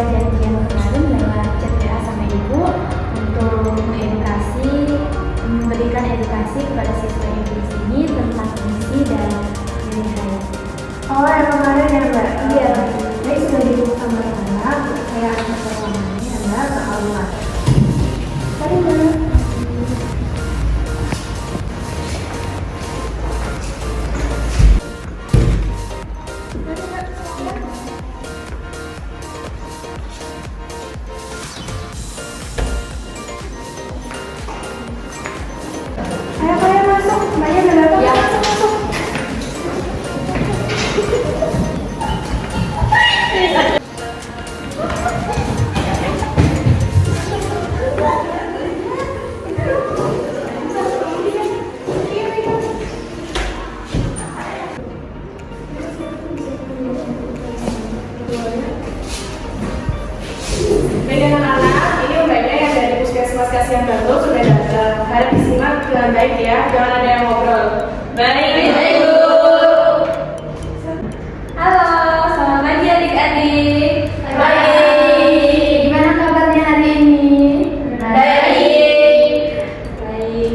sesuai janjian kemarin lewat chat WA sama ibu untuk memberikan edukasi kepada siswa ibu di sini tentang fungsi dan nyeri haid. Oh, yang kemarin ya Mbak? Iya. Baik, sudah dibuka sama Mbak. Saya akan pertanyaan ya Mbak ke Alma. Mari Mbak. Ayo masuk, Mbaknya udah datang. Ya. Masuk. Baik anak-anak, ini umpamanya yang dari Puskesmas Kasihan Bantul sudah datang. Harap disimak dengan baik ya, jangan ada yang ngobrol. Baik, Ibu. Halo, selamat pagi adik-adik. Baik. Gimana kabarnya hari ini? Baik. Baik.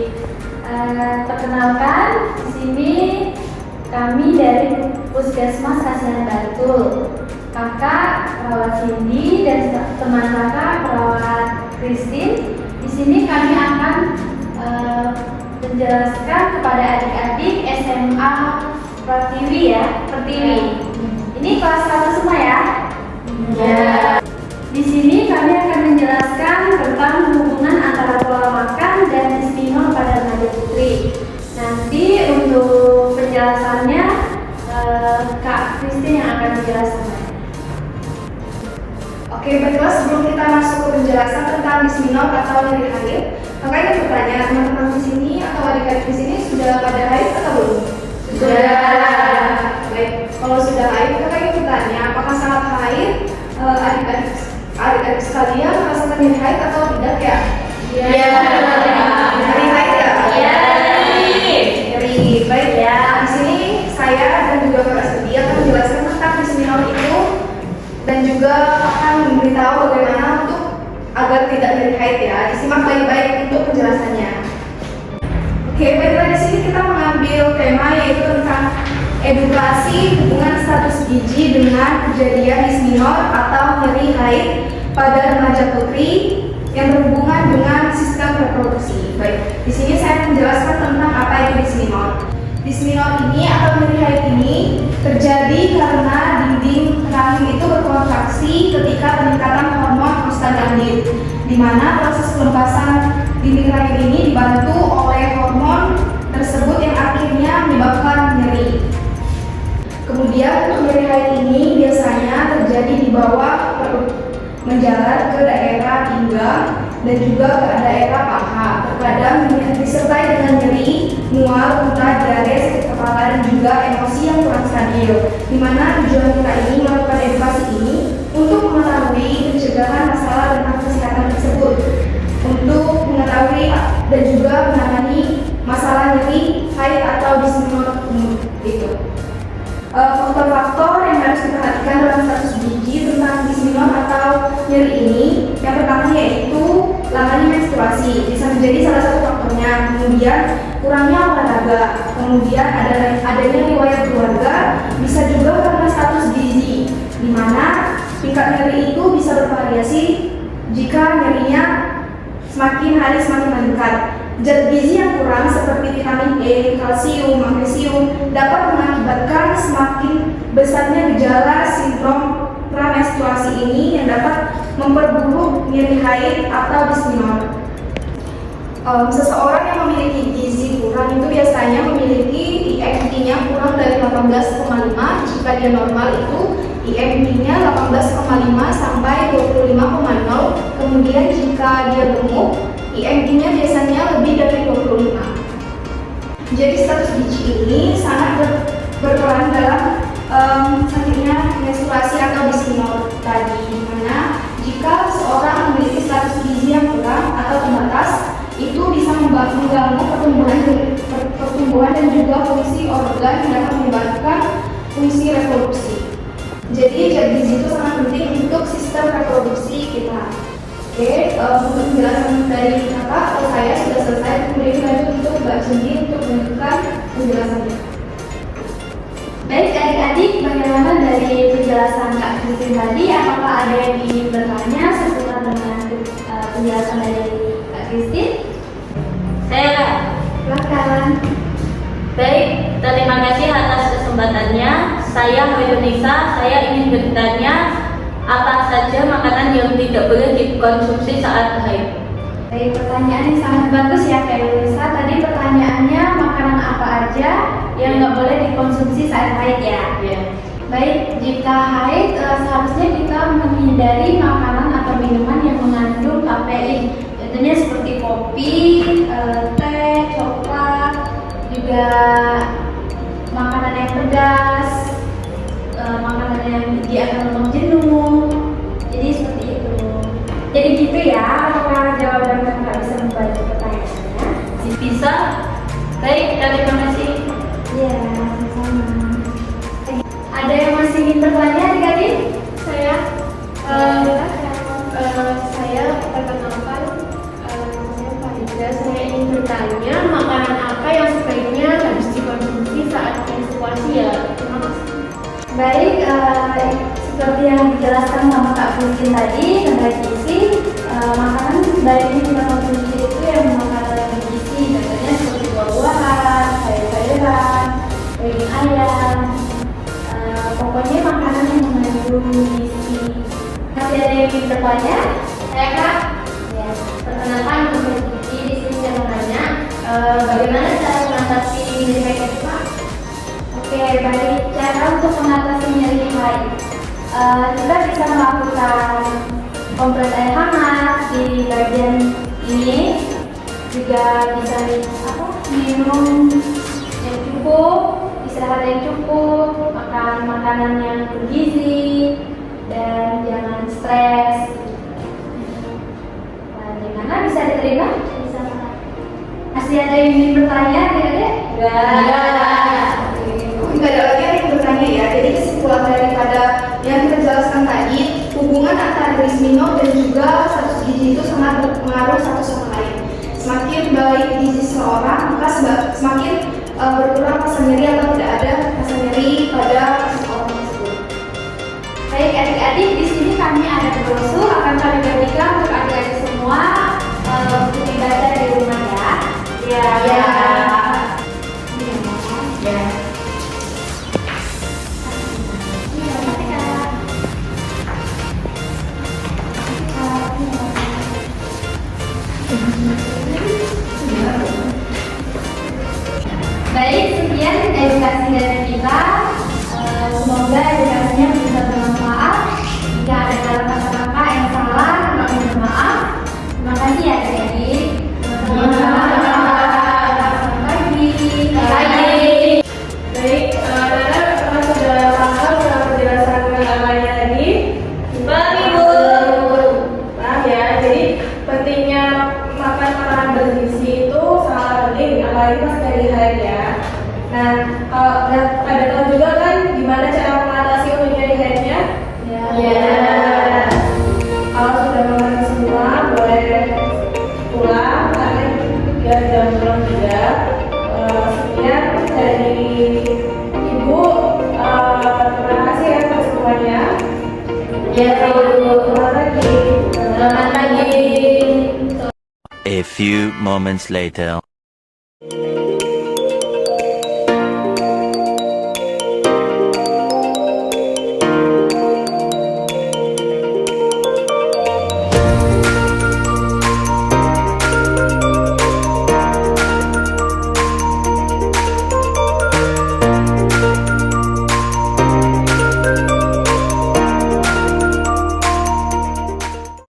Perkenalkan, di sini kami dari Puskesmas Kasihan Bantul. Kakak perawat Cindy dan teman kakak perawat Christine. Di sini kami akan menjelaskan kepada adik-adik SMA Pertiwi ya, Pertiwi. Ini kelas 1 semua ya. Ya. Di sini kami akan menjelaskan tentang hubungan antara pola makan dan bisfenol pada remaja putri. Nanti untuk penjelasannya Kak Christine yang akan menjelaskan. Oke, baiklah sebelum kita masuk ke penjelasan tentang bisfenol atau nyeri haid, kakak ingin bertanya, teman-teman di sini atau adik-adik di sini sudah pada haid atau belum? Sudah. Baik, kalau sudah haid, kakak ingin bertanya, apakah saat haid adik-adik sekalian merasakan nyeri haid atau tidak ya? Iya. Nyeri haid ya? Iya. Nyeri, baik ya. Di sini saya dan juga Kak Studi akan menjelaskan tentang bisfenol itu dan juga akan memberitahu bagaimana untuk agar tidak nyeri haid ya. Disimak baik-baik untuk penjelasannya. Oke, baiklah di sini kita mengambil tema yaitu tentang edukasi hubungan status gizi dengan kejadian bisfenol atau nyeri haid pada remaja putri yang berhubungan dengan sistem reproduksi. Baik, di sini saya menjelaskan tentang apa itu bisfenol. Bisfenol ini atau nyeri haid ini terjadi karena dinding rahim itu berkontraksi ketika peningkatan hormon prostaglandin, di mana proses pelepasan dinding rahim ini dibantu oleh hormon tersebut yang akhirnya menyebabkan nyeri. Kemudian untuk nyeri haid ini biasanya terjadi di bawah perut, menjalar ke daerah pinggang dan juga ke daerah paha. Terkadang disertai dengan nyeri, mual, muntah, diare, sakit kepala dan juga emosi yang kurang stabil. Di mana tujuan kita ini melakukan edukasi ini untuk mengetahui pencegahan masalah tentang kesehatan tersebut, untuk mengetahui dan juga menangani masalah nyeri haid atau bisfenol itu. Faktor-faktor yang harus diperhatikan dalam status gizi tentang bisfenol atau nyeri ini, yang pertama yaitu lamanya menstruasi, bisa menjadi salah satu faktornya. Kemudian kurangnya olahraga, kemudian adanya riwayat keluarga, bisa juga karena status gizi, di mana tingkat nyeri itu bisa bervariasi jika nyerinya semakin hari semakin meningkat. Zat gizi yang kurang seperti vitamin E, kalsium, magnesium dapat mengakibatkan semakin besarnya gejala sindrom pramenstruasi ini yang dapat memperburuk nyeri haid atau bisfenol. Seseorang yang memiliki gizi kurang itu biasanya memiliki IMI-nya kurang dari 18,5. Jika dia normal itu IMI-nya 18,5 sampai 25,0. Kemudian jika dia gemuk, IMI-nya biasanya lebih dari 25. Jadi status gizi ini sangat berperan dalam sakitnya menstruasi atau bisfenol tadi, di mana jika seorang memiliki status gizi yang kurang atau terbatas, itu bisa mengganggu pertumbuhan dan juga fungsi organ yang dapat menyebabkan fungsi reproduksi. Jadi zat gizi itu sangat penting untuk sistem reproduksi untuk penjelasan dari kakak atau saya sudah selesai. Kemudian lanjut untuk Mbak Cindy untuk menunjukkan penjelasannya. Baik adik-adik, bagaimana dari penjelasan Kak Christine tadi? Apakah ada yang ingin bertanya seputar dengan penjelasan dari Kak Christine? Saya Kak. Silakan. Baik, terima kasih atas kesempatannya. Saya Hoirunisa, saya ingin bertanya apa saja makanan yang tidak boleh dikonsumsi saat haid. Baik, pertanyaan yang sangat bagus ya Kak Elisa. Tadi pertanyaannya makanan apa aja yang nggak boleh dikonsumsi saat haid ya? Ya. Baik, jika haid seharusnya kita menghindari makanan atau minuman yang mengandung kafein. Contohnya seperti kopi, teh, coklat, juga makanan yang pedas, makanan yang akan membuat jenuh. Jadi seperti itu. Jadi gitu ya, apakah jawaban kakak bisa membantu pertanyaannya? Bisa? Baik, terima kasih. Iya, sama-sama. Ada yang masih ingin bertanya adik-adik? Saya perkenalkan, saya Farida. Saya ingin bertanya makanan apa yang sebaiknya harus dikonsumsi saat menstruasi ya? Terima kasih. Baik, seperti yang dijelaskan sama Kak Christine tadi tentang gizi, makanan sebaiknya kita konsumsi itu yang makanan yang bergizi, contohnya seperti buah-buahan, sayur-sayuran, daging ayam, pokoknya makanan yang mengandung gizi. Masih ada yang ingin bertanya? Saya Kak, Ya. perkenalkan untuk gizi di sini saya mau tanya, bagaimana cara mengatasi nyeri haid itu Pak? Oke, baik. Cara untuk mengatasi nyeri haid, kita bisa melakukan kompres air hangat di bagian ini, juga bisa minum yang cukup, istirahat yang cukup, makan makanan yang bergizi, dan jangan stres. Nah, gimana bisa diterima? Bisa. Masih ada yang ingin bertanya, adik-adik? Tidak ada lagi yang bertanya ya. Jadi kesimpulan daripada yang kita jelaskan tadi, hubungan antara bisminoh dan juga status gizi itu sangat berpengaruh satu sama lain. Semakin baik gizi seseorang, maka semakin berkurang rasa nyeri atau tidak ada rasa nyeri pada seseorang tersebut. Baik adik-adik, di sini kami ada brosur akan kami bagikan untuk adik-adik semua untuk dibaca di rumah ya. Ya. Baik, sekian edukasi dari kita. Semoga edukasinya bisa bermanfaat. Jika ada kata-kata yang salah, kami minta maaf. Terima kasih ya adik-adik. Selamat pagi. Baik, Nana apakah sudah paham dengan penjelasan mengenai tadi? Baik, Bu. Nah ya, jadi pentingnya makan makanan bergizi itu sangat penting, apalagi pas dari haid ya. Nah, kalau pada tahu juga kan gimana cara mengatasi untuk nyeri haidnya? Ya. Kalau sudah makan semua, boleh pulang karena biar jam pulang juga. Sekian dari Ibu. Terima kasih ya atas semuanya. Ya, Bu. Selamat pagi. Selamat pagi. A few moments later.